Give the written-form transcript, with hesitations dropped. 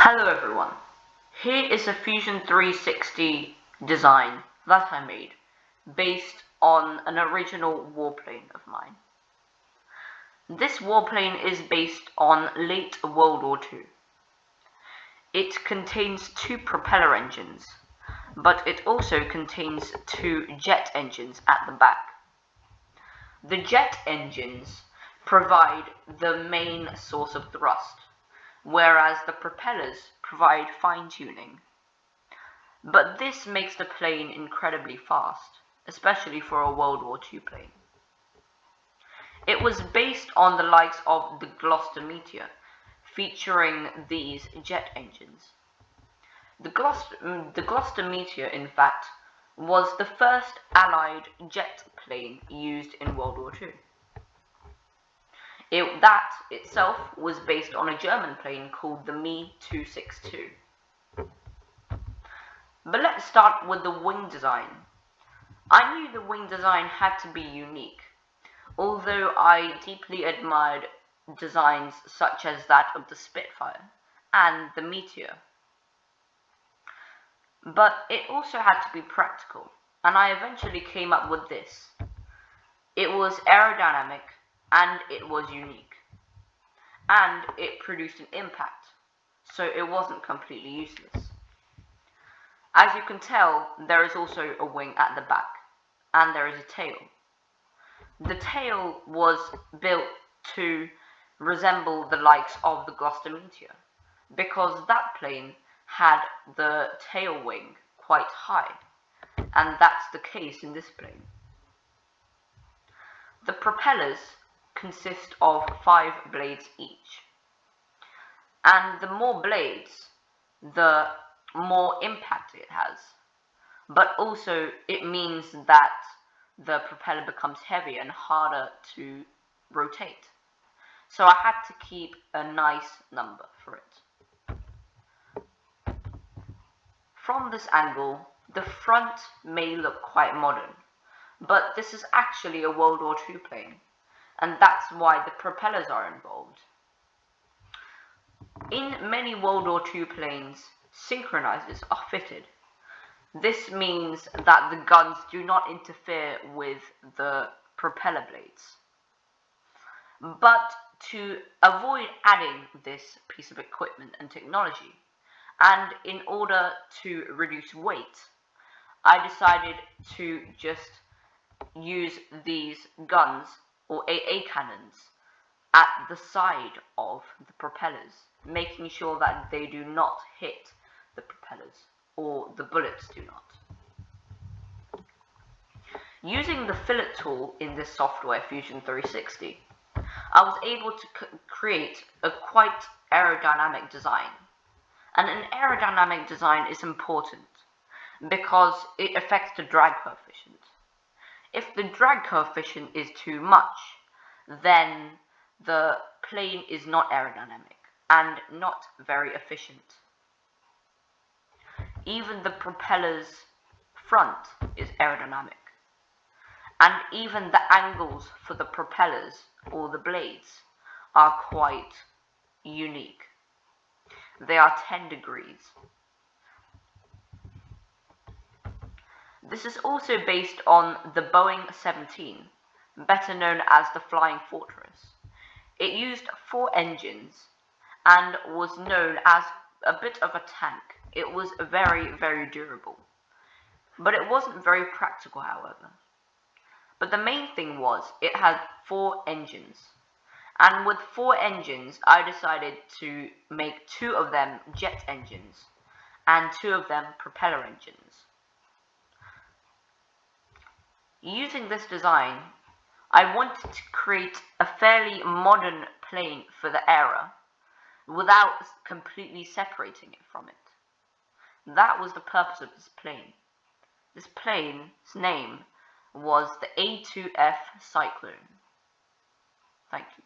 Hello everyone, here is a Fusion 360 design that I made based on an original warplane of mine. This warplane is based on late World War II. It contains two propeller engines, but it also contains two jet engines at the back. The jet engines provide the main source of thrust, whereas the propellers provide fine-tuning. But this makes the plane incredibly fast, especially for a World War II plane. It was based on the likes of the Gloucester Meteor, featuring these jet engines. The Gloucester Meteor, in fact, was the first Allied jet plane used in World War II. That itself was based on a German plane called the Me-262. But let's start with the wing design. I knew the wing design had to be unique, although I deeply admired designs such as that of the Spitfire and the Meteor. But it also had to be practical, and I eventually came up with this. It was aerodynamic, and it was unique, and it produced an impact, so it wasn't completely useless. As you can tell, there is also a wing at the back, and there is a tail. The tail was built to resemble the likes of the Gloucester Meteor, because that plane had the tail wing quite high, and that's the case in this plane. The propellers consist of 5 blades each, and the more blades, the more impact it has, but also it means that the propeller becomes heavier and harder to rotate, so I had to keep a nice number for it. From this angle, the front may look quite modern, but this is actually a World War II plane, and that's why the propellers are involved. In many World War II planes, synchronizers are fitted. This means that the guns do not interfere with the propeller blades. But to avoid adding this piece of equipment and technology, and in order to reduce weight, I decided to just use these guns, or AA cannons, at the side of the propellers, making sure that they do not hit the propellers, or the bullets do not. Using the fillet tool in this software, Fusion 360, I was able to create a quite aerodynamic design. And an aerodynamic design is important because it affects the drag coefficient. If the drag coefficient is too much, then the plane is not aerodynamic and not very efficient. Even the propeller's front is aerodynamic, and even the angles for the propellers, or the blades, are quite unique. They are 10 degrees. This is also based on the Boeing 17, better known as the Flying Fortress. It used 4 engines and was known as a bit of a tank. It was very, very durable. But it wasn't very practical, however. But the main thing was it had 4 engines. And with 4 engines, I decided to make 2 of them jet engines and 2 of them propeller engines. Using this design, I wanted to create a fairly modern plane for the era without completely separating it from it. That was the purpose of this plane. This plane's name was the A2F Cyclone. Thank you.